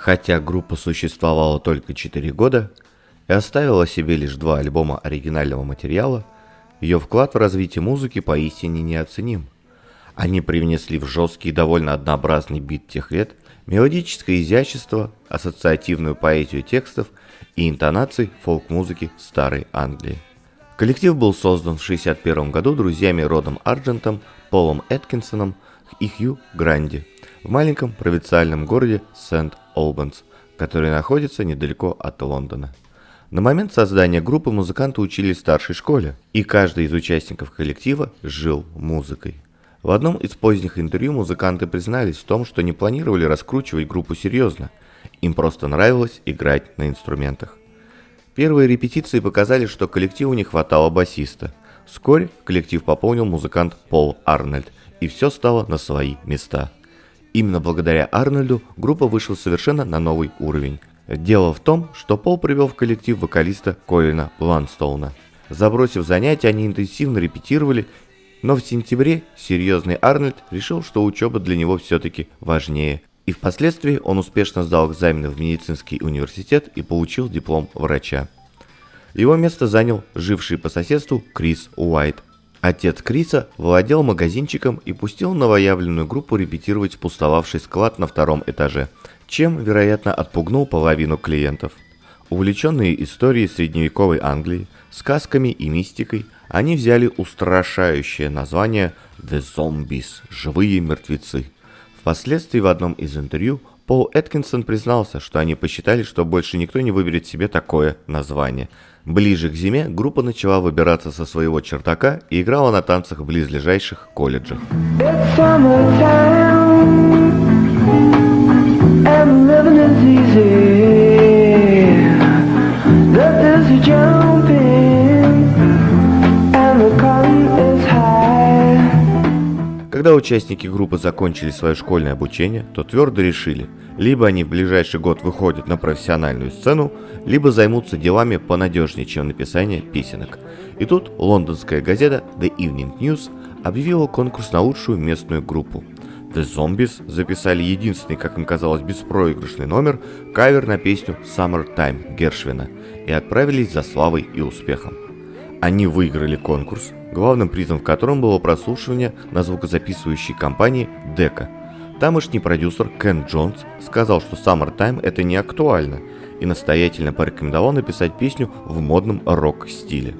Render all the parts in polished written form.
Хотя группа существовала только 4 года и оставила себе лишь 2 альбома оригинального материала, ее вклад в развитие музыки поистине неоценим. Они привнесли в жесткий и довольно однообразный бит тех лет мелодическое изящество, ассоциативную поэзию текстов и интонаций фолк-музыки старой Англии. Коллектив был создан в 1961 году друзьями Родом Арджентом, Полом Эткинсоном и Хью Гранди в маленьком провинциальном городе Сент-Олбанс, который находится недалеко от Лондона. На момент создания группы музыканты учились в старшей школе, и каждый из участников коллектива жил музыкой. В одном из поздних интервью музыканты признались в том, что не планировали раскручивать группу серьезно, им просто нравилось играть на инструментах. Первые репетиции показали, что коллективу не хватало басиста. Вскоре коллектив пополнил музыкант Пол Арнольд, и все стало на свои места. Именно благодаря Арнольду группа вышла совершенно на новый уровень. Дело в том, что Пол привел в коллектив вокалиста Колина Бланстоуна. Забросив занятия, они интенсивно репетировали, но в сентябре серьезный Арнольд решил, что учеба для него все-таки важнее. И впоследствии он успешно сдал экзамены в медицинский университет и получил диплом врача. Его место занял живший по соседству Крис Уайт. Отец Криса владел магазинчиком и пустил новоявленную группу репетировать в пустовавший склад на 2-м этаже, чем, вероятно, отпугнул половину клиентов. Увлеченные историей средневековой Англии, сказками и мистикой, они взяли устрашающее название «The Zombies» – «Живые мертвецы». Впоследствии в одном из интервью Пол Эткинсон признался, что они посчитали, что больше никто не выберет себе такое название. Ближе к зиме группа начала выбираться со своего чердака и играла на танцах в близлежащих колледжах. Когда участники группы закончили свое школьное обучение, то твердо решили, либо они в ближайший год выходят на профессиональную сцену, либо займутся делами понадежнее, чем написание песенок. И тут лондонская газета The Evening News объявила конкурс на лучшую местную группу. The Zombies записали единственный, как им казалось, беспроигрышный номер, кавер на песню Summertime Гершвина, и отправились за славой и успехом. Они выиграли конкурс, главным призом в котором было прослушивание на звукозаписывающей компании Decca. Тамошний продюсер Кен Джонс сказал, что Summertime это не актуально, и настоятельно порекомендовал написать песню в модном рок-стиле.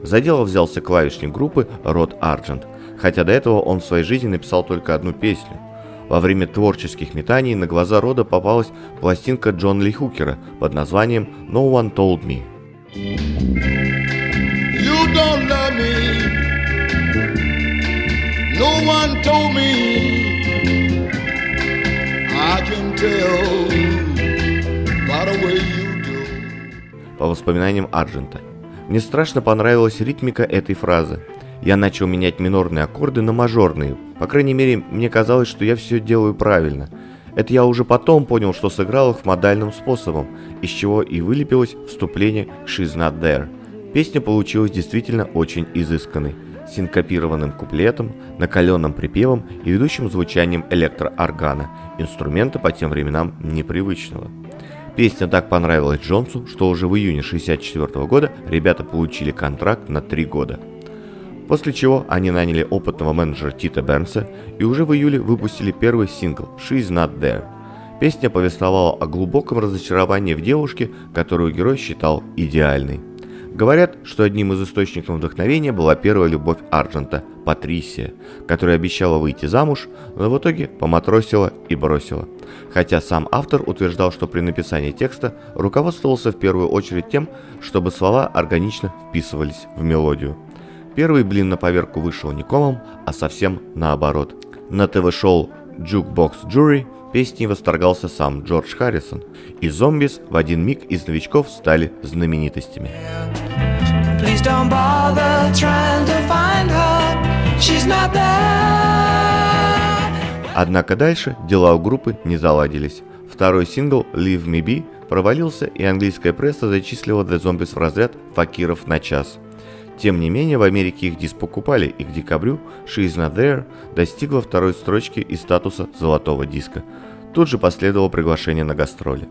За дело взялся клавишник группы Род Арджент, хотя до этого он в своей жизни написал только одну песню. Во время творческих метаний на глаза Рода попалась пластинка Джона Ли Хукера под названием No One Told Me. You don't love me. No one told me. I can tell by the way you do. По воспоминаниям Арджента, мне страшно понравилась ритмика этой фразы. Я начал менять минорные аккорды на мажорные. По крайней мере, мне казалось, что я все делаю правильно. Это я уже потом понял, что сыграл их модальным способом, из чего и вылепилось вступление к She's Not There. Песня получилась действительно очень изысканной, с синкопированным куплетом, накаленным припевом и ведущим звучанием электрооргана, инструмента по тем временам непривычного. Песня так понравилась Джонсу, что уже в июне 1964 года ребята получили контракт на 3 года. После чего они наняли опытного менеджера Тита Бернса и уже в июле выпустили первый сингл «She's Not There». Песня повествовала о глубоком разочаровании в девушке, которую герой считал идеальной. Говорят, что одним из источников вдохновения была первая любовь Арджента, Патрисия, которая обещала выйти замуж, но в итоге поматросила и бросила. Хотя сам автор утверждал, что при написании текста руководствовался в первую очередь тем, чтобы слова органично вписывались в мелодию. Первый блин на поверку вышел не комом, а совсем наоборот. На ТВ-шоу Jukebox Jury песней восторгался сам Джордж Харрисон, и Zombies в один миг из новичков стали знаменитостями. Однако дальше дела у группы не заладились. Второй сингл «Leave Me Be» провалился, и английская пресса зачислила The Zombies в разряд факиров на час. Тем не менее, в Америке их диск покупали, и к декабрю «She's Not There» достигла второй строчки и статуса золотого диска. Тут же последовало приглашение на гастроли.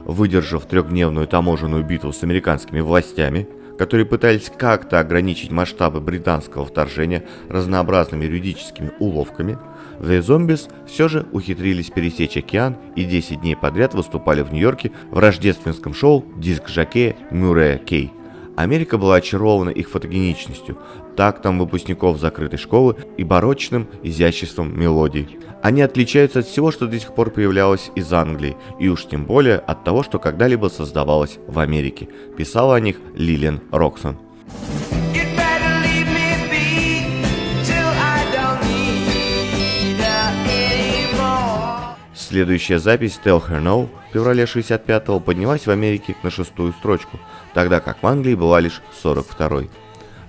Выдержав трехдневную таможенную битву с американскими властями, которые пытались как-то ограничить масштабы британского вторжения разнообразными юридическими уловками, The Zombies все же ухитрились пересечь океан и 10 дней подряд выступали в Нью-Йорке в рождественском шоу диск-жокея Мюррея Кей. Америка была очарована их фотогеничностью, тактом выпускников закрытой школы и барочным изяществом мелодий. Они отличаются от всего, что до сих пор появлялось из Англии, и уж тем более от того, что когда-либо создавалось в Америке, писала о них Лилиан Роксон. Следующая запись Tell Her No в феврале 65-го поднялась в Америке на 6-ю строчку, тогда как в Англии была лишь 42-й.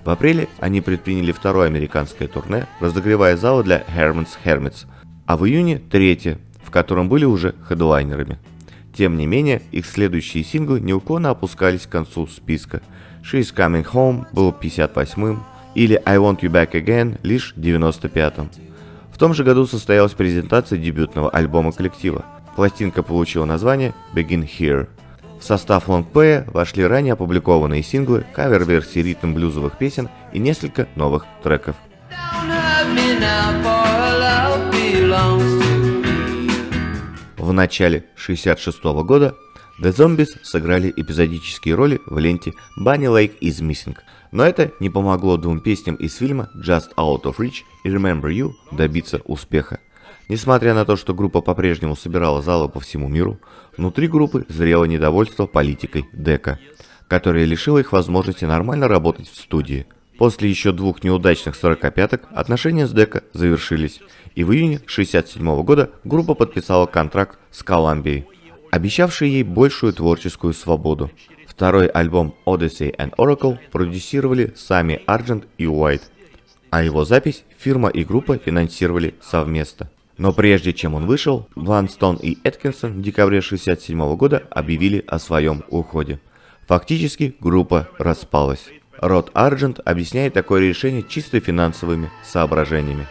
В апреле они предприняли второе американское турне, разогревая залы для Herman's Hermits, а в июне третье, в котором были уже хедлайнерами. Тем не менее, их следующие синглы неуклонно опускались к концу списка. She's Coming Home был 58-м, или I Want You Back Again лишь 95-м. В том же году состоялась презентация дебютного альбома коллектива. Пластинка получила название Begin Here. В состав лонгплея вошли ранее опубликованные синглы, кавер-версии ритм-блюзовых песен и несколько новых треков. В начале 1966 года The Zombies сыграли эпизодические роли в ленте Bunny Lake is Missing, но это не помогло двум песням из фильма Just Out of Reach и Remember You добиться успеха. Несмотря на то, что группа по-прежнему собирала залы по всему миру, внутри группы зрело недовольство политикой Дека, которая лишила их возможности нормально работать в студии. После еще двух неудачных 45-ок отношения с Дека завершились, и в июне 1967 года группа подписала контракт с Columbia, обещавший ей большую творческую свободу. Второй альбом Odyssey and Oracle продюсировали сами Argent и White, а его запись фирма и группа финансировали совместно. Но прежде чем он вышел, Бланстон и Эткинсон в декабре 1967 года объявили о своем уходе. Фактически группа распалась. Род Argent объясняет такое решение чисто финансовыми соображениями.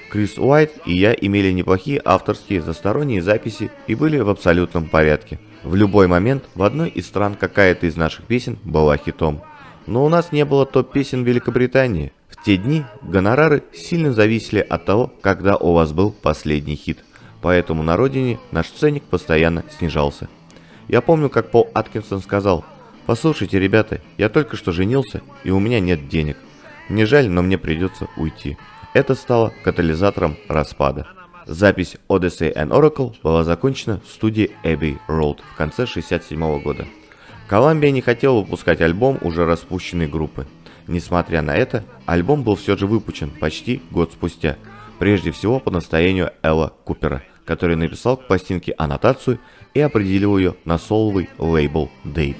Крис Уайт и я имели неплохие авторские засторонние записи и были в абсолютном порядке. В любой момент в одной из стран какая-то из наших песен была хитом. Но у нас не было топ-песен в Великобритании. В те дни гонорары сильно зависели от того, когда у вас был последний хит. Поэтому на родине наш ценник постоянно снижался. Я помню, как Пол Аткинсон сказал: «Послушайте, ребята, я только что женился, и у меня нет денег. Мне жаль, но мне придется уйти». Это стало катализатором распада. Запись Odyssey and Oracle была закончена в студии Abbey Road в конце 1967 года. Columbia не хотела выпускать альбом уже распущенной группы. Несмотря на это, альбом был все же выпущен почти год спустя, прежде всего по настоянию Элла Купера, который написал к пластинке аннотацию и определил ее на соловый лейбл Date.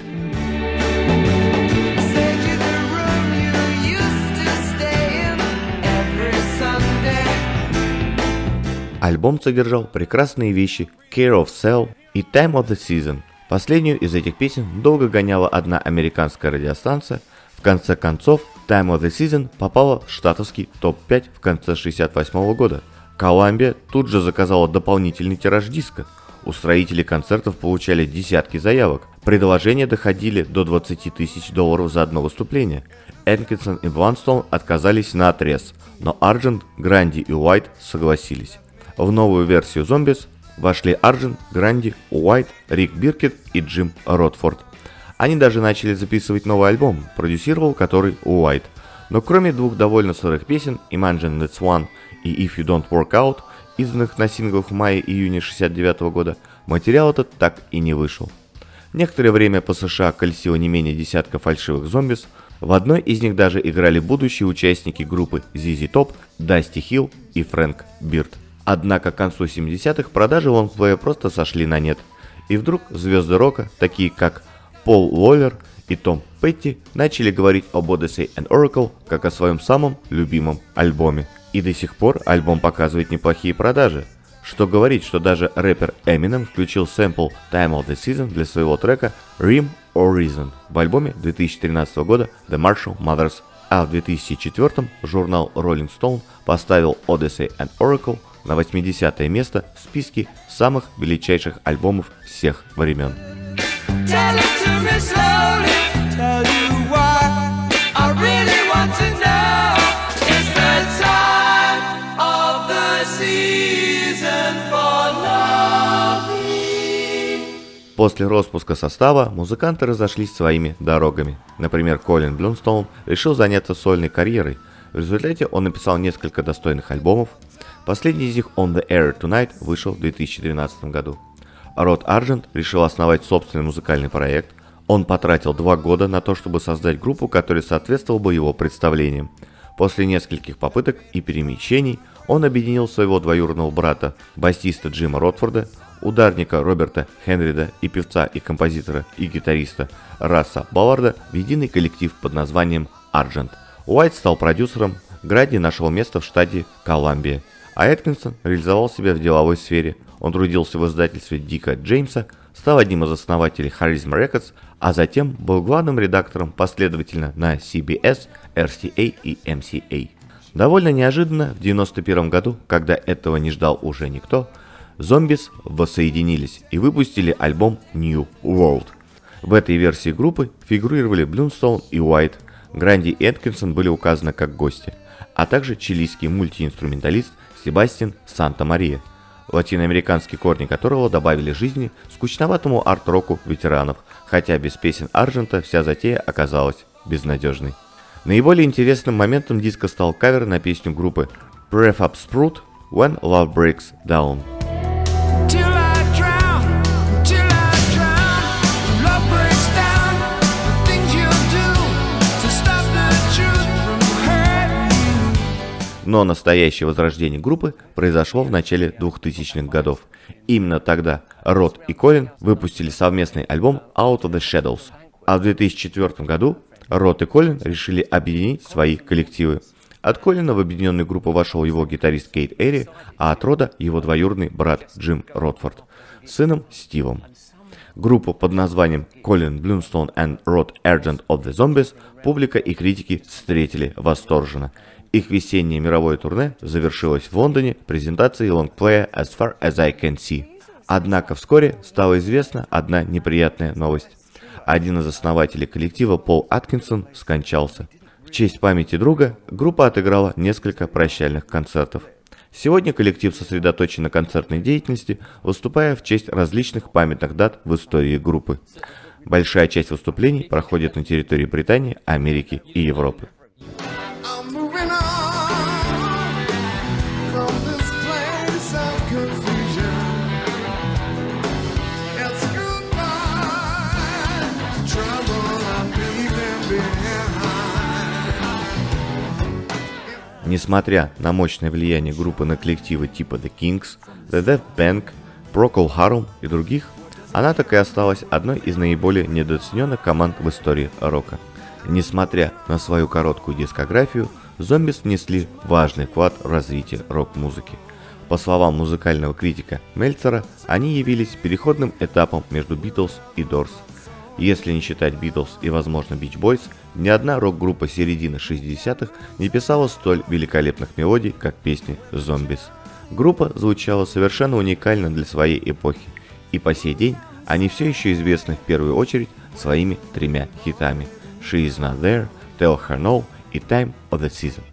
Альбом содержал прекрасные вещи Care of Cell и Time of the Season. Последнюю из этих песен долго гоняла одна американская радиостанция. В конце концов, Time of the Season попала в штатовский топ-5 в конце 1968 года. Columbia тут же заказала дополнительный тираж диска. Устроители концертов получали десятки заявок. Предложения доходили до $20 тысяч за одно выступление. Эткинсон и Бланстон отказались наотрез, но Argent, Гранди и Уайт согласились. В новую версию Zombies вошли Argent, Гранди, Уайт, Рик Биркет и Джим Ротфорд. Они даже начали записывать новый альбом, продюсировал который Уайт. Но кроме двух довольно сырых песен Imagine That's One и If You Don't Work Out, изданных на синглах в мае-июне 1969 года, материал этот так и не вышел. Некоторое время по США колесило не менее десятка фальшивых Zombies. В одной из них даже играли будущие участники группы ZZ Top, Дасти Хилл и Фрэнк Бирд. Однако к концу 70-х продажи лонгплея просто сошли на нет. И вдруг звезды рока, такие как Пол Уоллер и Том Петти, начали говорить об Odyssey and Oracle как о своем самом любимом альбоме. И до сих пор альбом показывает неплохие продажи. Что говорить, что даже рэпер Eminem включил сэмпл Time of the Season для своего трека Rhyme or Reason в альбоме 2013 года The Marshall Mathers. А в 2004 журнал Rolling Stone поставил Odyssey and Oracle на 80-е место в списке самых величайших альбомов всех времен. Tell it to me slowly, tell you why I really want to know. It's the time of the season for loving. После распуска состава музыканты разошлись своими дорогами. Например, Колин Блюмстоун решил заняться сольной карьерой. В результате он написал несколько достойных альбомов. Последний из них On the Air Tonight вышел в 2012 году. Род Арджент решил основать собственный музыкальный проект. Он потратил 2 года на то, чтобы создать группу, которая соответствовала бы его представлениям. После нескольких попыток и перемещений он объединил своего двоюродного брата, басиста Джима Ротфорда, ударника Роберта Хенрида и певца и композитора и гитариста Расса Балларда в единый коллектив под названием Арджент. Уайт стал продюсером, Гранди нашел место в штате Колумбия, а Эткинсон реализовал себя в деловой сфере. Он трудился в издательстве Дика Джеймса, стал одним из основателей Charisma Records, а затем был главным редактором последовательно на CBS, RCA и MCA. Довольно неожиданно, в 1991 году, когда этого не ждал уже никто, Zombies воссоединились и выпустили альбом New World. В этой версии группы фигурировали Блюмстоун и Уайт, Гранди и Эткинсон были указаны как гости, а также чилийский мультиинструменталист Себастьян Санта-Мария, латиноамериканские корни которого добавили жизни скучноватому арт-року ветеранов, хотя без песен Арджента вся затея оказалась безнадежной. Наиболее интересным моментом диска стал кавер на песню группы Prefab Sprout When Love Breaks Down. Но настоящее возрождение группы произошло в начале 2000-х годов. Именно тогда Род и Колин выпустили совместный альбом Out of the Shadows. А в 2004 году Род и Колин решили объединить свои коллективы. От Колина в объединенную группу вошел его гитарист Кейт Эри, а от Рода его двоюродный брат Джим Ротфорд с сыном Стивом. Группу под названием Colin Blunstone and Rod Argent of the Zombies публика и критики встретили восторженно. Их весеннее мировое турне завершилось в Лондоне презентацией лонгплея As Far As I Can See. Однако вскоре стала известна одна неприятная новость. Один из основателей коллектива, Пол Аткинсон, скончался. В честь памяти друга группа отыграла несколько прощальных концертов. Сегодня коллектив сосредоточен на концертной деятельности, выступая в честь различных памятных дат в истории группы. Большая часть выступлений проходит на территории Британии, Америки и Европы. Несмотря на мощное влияние группы на коллективы типа The Kinks, The Daft Punk, Procol Harum и других, она так и осталась одной из наиболее недооцененных команд в истории рока. Несмотря на свою короткую дискографию, Zombies внесли важный вклад в развитие рок-музыки. По словам музыкального критика Мельцера, они явились переходным этапом между Beatles и Doors. Если не считать Beatles и, возможно, Beach Boys, ни одна рок-группа середины 60-х не писала столь великолепных мелодий, как песни Zombies. Группа звучала совершенно уникально для своей эпохи, и по сей день они все еще известны в первую очередь своими 3 хитами: She Is Not There, Tell Her No и Time of the Season.